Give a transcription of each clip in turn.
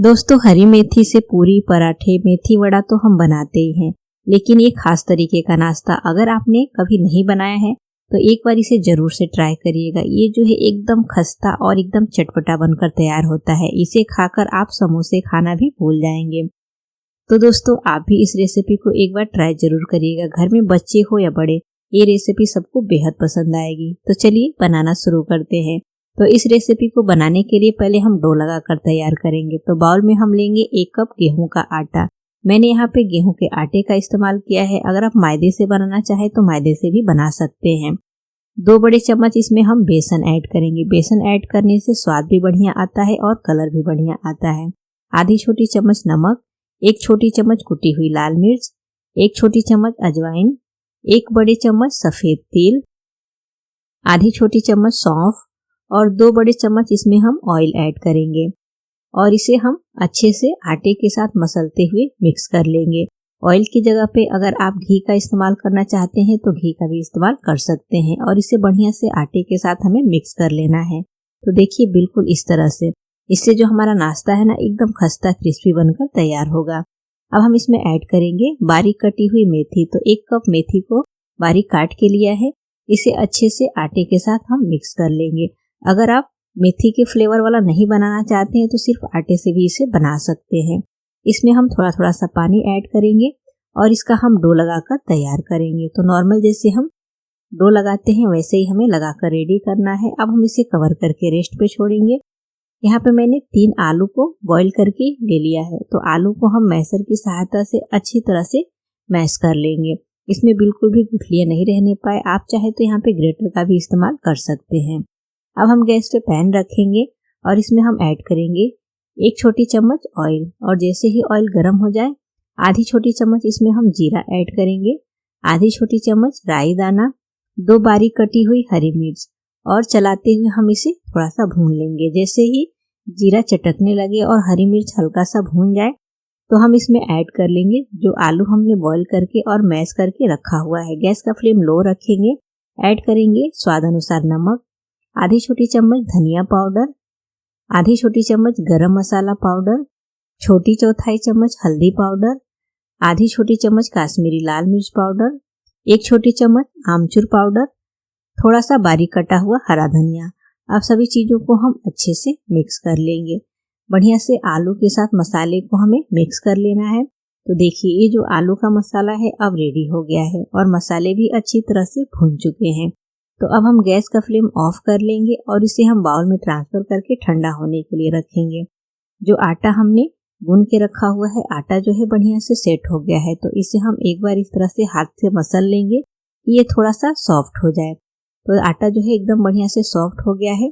दोस्तों, हरी मेथी से पूरी, पराठे, मेथी वड़ा तो हम बनाते ही हैं, लेकिन ये खास तरीके का नाश्ता अगर आपने कभी नहीं बनाया है तो एक बार इसे जरूर से ट्राई करिएगा। ये जो है एकदम खस्ता और एकदम चटपटा बनकर तैयार होता है। इसे खाकर आप समोसे खाना भी भूल जाएंगे। तो दोस्तों, आप भी इस रेसिपी को एक बार ट्राई जरूर करिएगा। घर में बच्चे हो या बड़े, ये रेसिपी सबको बेहद पसंद आएगी। तो चलिए बनाना शुरू करते हैं। तो इस रेसिपी को बनाने के लिए पहले हम डो लगाकर तैयार करेंगे। तो बाउल में हम लेंगे 1 कप गेहूं का आटा। मैंने यहाँ पे गेहूं के आटे का इस्तेमाल किया है। अगर आप मैदे से बनाना चाहे तो मैदे से भी बना सकते हैं। 2 बड़े चम्मच इसमें हम बेसन ऐड करेंगे। बेसन ऐड करने से स्वाद भी बढ़िया आता है और कलर भी बढ़िया आता है। आधी छोटी चम्मच नमक, 1 छोटी चम्मच कुटी हुई लाल मिर्च, 1 छोटी चम्मच अजवाइन, 1 बड़े चम्मच सफेद तिल, आधी छोटी चम्मच सौंफ और 2 बड़े चम्मच इसमें हम ऑयल ऐड करेंगे और इसे हम अच्छे से आटे के साथ मसलते हुए मिक्स कर लेंगे। ऑयल की जगह पे अगर आप घी का इस्तेमाल करना चाहते हैं तो घी का भी इस्तेमाल कर सकते हैं और इसे बढ़िया से आटे के साथ हमें मिक्स कर लेना है। तो देखिए, बिल्कुल इस तरह से। इससे जो हमारा नाश्ता है ना, एकदम खस्ता क्रिस्पी बनकर तैयार होगा। अब हम इसमें ऐड करेंगे बारीक कटी हुई मेथी। तो 1 कप मेथी को बारीक काट के लिया है। इसे अच्छे से आटे के साथ हम मिक्स कर लेंगे। अगर आप मेथी के फ्लेवर वाला नहीं बनाना चाहते हैं तो सिर्फ आटे से भी इसे बना सकते हैं। इसमें हम थोड़ा थोड़ा सा पानी ऐड करेंगे और इसका हम डो लगाकर तैयार करेंगे। तो नॉर्मल जैसे हम डो लगाते हैं वैसे ही हमें लगाकर रेडी करना है। अब हम इसे कवर करके रेस्ट पे छोड़ेंगे। यहाँ पे मैंने 3 आलू को बॉईल करके ले लिया है। तो आलू को हम मैशर की सहायता से अच्छी तरह से मैश कर लेंगे। इसमें बिल्कुल भी गुठलियां नहीं रहने पाए। आप चाहे तो यहाँ पे ग्रेटर का भी इस्तेमाल कर सकते हैं। अब हम गैस पे पैन रखेंगे और इसमें हम ऐड करेंगे 1 छोटी चम्मच ऑयल और जैसे ही ऑयल गर्म हो जाए आधी छोटी चम्मच इसमें हम जीरा ऐड करेंगे, आधी छोटी चम्मच राई दाना, 2 बारीक कटी हुई हरी मिर्च और चलाते हुए हम इसे थोड़ा सा भून लेंगे। जैसे ही जीरा चटकने लगे और हरी मिर्च हल्का सा भून जाए तो हम इसमें ऐड कर लेंगे जो आलू हमने बॉईल करके और मैश करके रखा हुआ है। गैस का फ्लेम लो रखेंगे। ऐड करेंगे स्वाद अनुसार नमक, आधी छोटी चम्मच धनिया पाउडर, आधी छोटी चम्मच गरम मसाला पाउडर, छोटी चौथाई चम्मच हल्दी पाउडर, आधी छोटी चम्मच काश्मीरी लाल मिर्च पाउडर, 1 छोटी चम्मच आमचूर पाउडर, थोड़ा सा बारीक कटा हुआ हरा धनिया। अब सभी चीजों को हम अच्छे से मिक्स कर लेंगे। बढ़िया से आलू के साथ मसाले को हमें मिक्स कर लेना है। तो देखिए, ये जो आलू का मसाला है अब रेडी हो गया है और मसाले भी अच्छी तरह से भून चुके हैं। तो अब हम गैस का फ्लेम ऑफ कर लेंगे और इसे हम बाउल में ट्रांसफर करके ठंडा होने के लिए रखेंगे। जो आटा हमने गूंद के रखा हुआ है, आटा जो है बढ़िया से सेट हो गया है। तो इसे हम एक बार इस तरह से हाथ से मसल लेंगे कि ये थोड़ा सा सॉफ्ट हो जाए। तो आटा जो है एकदम बढ़िया से सॉफ्ट हो गया है।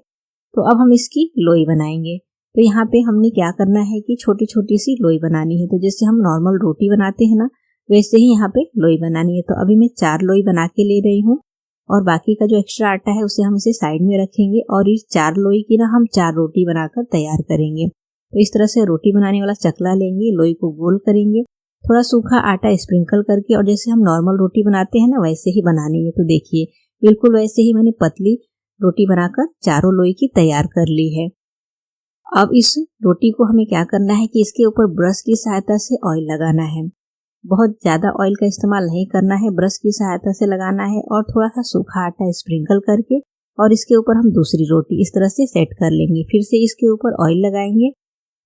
तो अब हम इसकी लोई बनाएंगे। तो यहाँ पे हमने क्या करना है कि छोटी छोटी सी लोई बनानी है। तो जैसे हम नॉर्मल रोटी बनाते हैं ना, वैसे ही यहाँ पे लोई बनानी है। तो अभी मैं 4 लोई बना के ले रही हूँ और बाकी का जो एक्स्ट्रा आटा है उसे हम इसे साइड में रखेंगे और इस 4 लोई की ना हम 4 रोटी बनाकर तैयार करेंगे। तो इस तरह से रोटी बनाने वाला चकला लेंगे, लोई को गोल करेंगे, थोड़ा सूखा आटा स्प्रिंकल करके और जैसे हम नॉर्मल रोटी बनाते हैं ना वैसे ही बनानी है। तो देखिए, बिल्कुल वैसे ही मैंने पतली रोटी बनाकर 4 लोई की तैयार कर ली है। अब इस रोटी को हमें क्या करना है कि इसके ऊपर ब्रश की सहायता से ऑयल लगाना है। बहुत ज्यादा ऑयल का इस्तेमाल नहीं करना है, ब्रश की सहायता से लगाना है और थोड़ा सा सूखा आटा स्प्रिंकल करके और इसके ऊपर हम दूसरी रोटी इस तरह से सेट कर लेंगे। फिर से इसके ऊपर ऑयल लगाएंगे,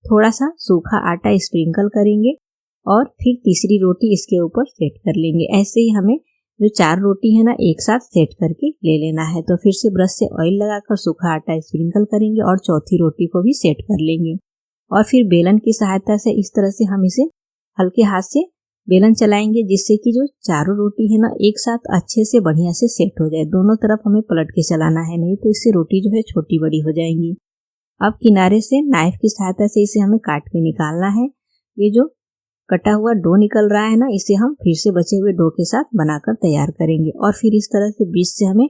थोड़ा सा सूखा आटा स्प्रिंकल करेंगे और फिर तीसरी रोटी इसके ऊपर सेट कर लेंगे। ऐसे ही हमें जो 4 रोटी है ना एक साथ सेट करके ले लेना है। तो फिर से ब्रश से ऑयल लगाकर सूखा आटा स्प्रिंकल करेंगे और चौथी रोटी को भी सेट कर लेंगे और फिर बेलन की सहायता से इस तरह से हम इसे हल्के हाथ से बेलन चलाएंगे जिससे कि जो 4 रोटी है ना एक साथ अच्छे से बढ़िया से सेट हो जाए। दोनों तरफ हमें पलट के चलाना है, नहीं तो इससे रोटी जो है छोटी बड़ी हो जाएंगी। अब किनारे से नाइफ की सहायता से इसे हमें काट के निकालना है। ये जो कटा हुआ डो निकल रहा है ना, इसे हम फिर से बचे हुए डो के साथ बनाकर तैयार करेंगे और फिर इस तरह से बीच से हमें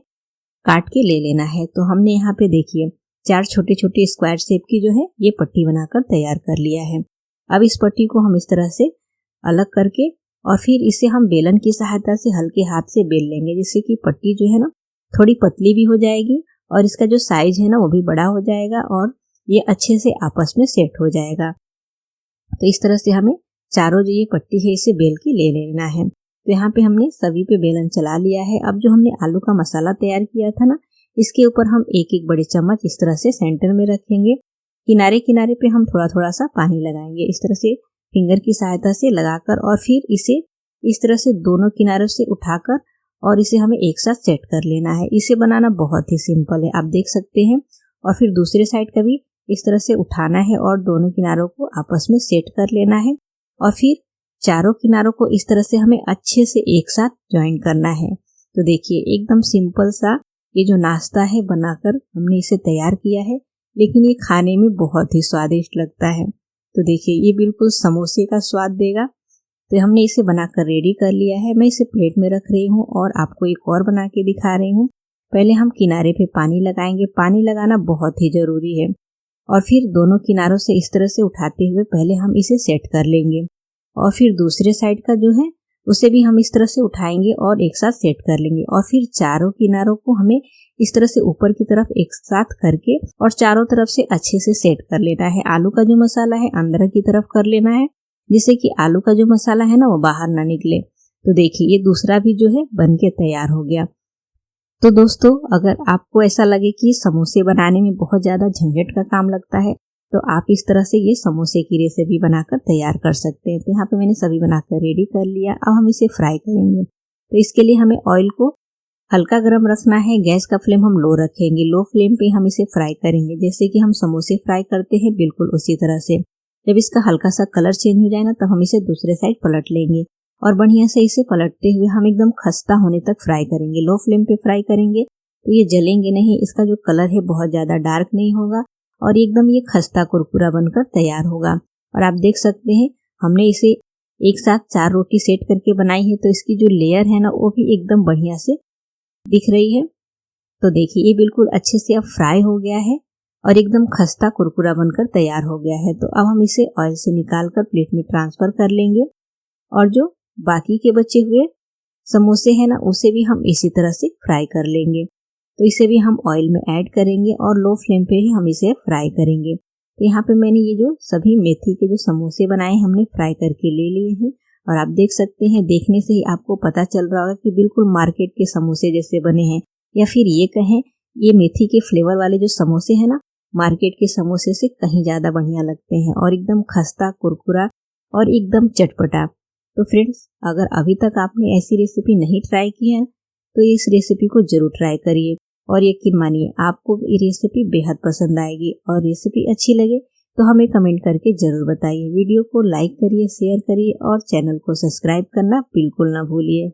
काट के ले लेना है। तो हमने यहाँ पे देखिए 4 छोटे छोटे स्क्वायर शेप की जो है ये पट्टी बनाकर तैयार कर लिया है। अब इस पट्टी को हम इस तरह से अलग करके और फिर इसे हम बेलन की सहायता से हल्के हाथ से बेल लेंगे, जिससे कि पट्टी जो है ना थोड़ी पतली भी हो जाएगी और इसका जो साइज है ना वो भी बड़ा हो जाएगा और ये अच्छे से आपस में सेट हो जाएगा। तो इस तरह से हमें चारों जो ये पट्टी है इसे बेल के ले लेना है। तो यहाँ पे हमने सभी पे बेलन चला लिया है। अब जो हमने आलू का मसाला तैयार किया था ना, इसके ऊपर हम एक एक बड़े चम्मच इस तरह से सेंटर में रखेंगे। किनारे किनारे पे हम थोड़ा थोड़ा सा पानी लगाएंगे, इस तरह से फिंगर की सहायता से लगाकर, और फिर इसे इस तरह से दोनों किनारों से उठाकर और इसे हमें एक साथ सेट कर लेना है। इसे बनाना बहुत ही सिंपल है, आप देख सकते हैं। और फिर दूसरे साइड का भी इस तरह से उठाना है और दोनों किनारों को आपस में सेट कर लेना है। और फिर चारों किनारों को इस तरह से हमें अच्छे से एक साथ ज्वाइन करना है। तो देखिए एकदम सिंपल सा ये जो नाश्ता है बनाकर हमने इसे तैयार किया है, लेकिन ये खाने में बहुत ही स्वादिष्ट लगता है। तो देखिए ये बिल्कुल समोसे का स्वाद देगा। तो हमने इसे बनाकर रेडी कर लिया है। मैं इसे प्लेट में रख रही हूँ और आपको एक और बना के दिखा रही हूँ। पहले हम किनारे पे पानी लगाएंगे, पानी लगाना बहुत ही जरूरी है। और फिर दोनों किनारों से इस तरह से उठाते हुए पहले हम इसे सेट कर लेंगे, और फिर दूसरे साइड का जो है उसे भी हम इस तरह से उठाएंगे और एक साथ सेट कर लेंगे। और फिर चारों किनारों को हमें इस तरह से ऊपर की तरफ एक साथ करके और चारों तरफ से अच्छे से सेट कर लेना है। आलू का जो मसाला है अंदर की तरफ कर लेना है, जिससे कि आलू का जो मसाला है ना वो बाहर ना निकले। तो देखिए ये दूसरा भी जो है बन के तैयार हो गया। तो दोस्तों, अगर आपको ऐसा लगे कि समोसे बनाने में बहुत ज़्यादा झंझट का काम लगता है, तो आप इस तरह से ये समोसे की रेसिपी बनाकर तैयार कर सकते हैं। तो यहाँ पे मैंने सभी बनाकर रेडी कर लिया। अब हम इसे फ्राई करेंगे। तो इसके लिए हमें ऑयल को हल्का गर्म रखना है। गैस का फ्लेम हम लो रखेंगे। लो फ्लेम पे हम इसे फ्राई करेंगे, जैसे कि हम समोसे फ्राई करते हैं बिल्कुल उसी तरह से। जब इसका हल्का सा कलर चेंज हो जाए ना, तब हम इसे दूसरे साइड पलट लेंगे और बढ़िया से इसे पलटते हुए हम एकदम खस्ता होने तक फ्राई करेंगे। लो फ्लेम पे फ्राई करेंगे तो ये जलेंगे नहीं। इसका जो कलर है बहुत ज़्यादा डार्क नहीं होगा और एकदम ये खस्ता कुरकुरा बनकर तैयार होगा। और आप देख सकते हैं हमने इसे एक साथ 4 रोटी सेट करके बनाई है, तो इसकी जो लेयर है ना वो भी एकदम बढ़िया से दिख रही है। तो देखिए ये बिल्कुल अच्छे से अब फ्राई हो गया है और एकदम खस्ता कुरकुरा बनकर तैयार हो गया है। तो अब हम इसे ऑयल से निकाल कर प्लेट में ट्रांसफर कर लेंगे और जो बाकी के बचे हुए समोसे हैं ना उसे भी हम इसी तरह से फ्राई कर लेंगे। तो इसे भी हम ऑयल में ऐड करेंगे और लो फ्लेम पे ही हम इसे फ्राई करेंगे। तो यहाँ पे मैंने ये जो सभी मेथी के जो समोसे बनाए हमने फ्राई करके ले लिए हैं और आप देख सकते हैं, देखने से ही आपको पता चल रहा होगा कि बिल्कुल मार्केट के समोसे जैसे बने हैं, या फिर ये कहें ये मेथी के फ्लेवर वाले जो समोसे हैं ना मार्केट के समोसे से कहीं ज़्यादा बढ़िया लगते हैं और एकदम खस्ता कुरकुरा और एकदम चटपटा। तो फ्रेंड्स, अगर अभी तक आपने ऐसी रेसिपी नहीं ट्राई की है तो इस रेसिपी को जरूर ट्राई करिए और यकीन मानिए आपको ये रेसिपी बेहद पसंद आएगी। और रेसिपी अच्छी लगे तो हमें कमेंट करके जरूर बताइए। वीडियो को लाइक करिए, शेयर करिए और चैनल को सब्सक्राइब करना बिल्कुल ना भूलिए।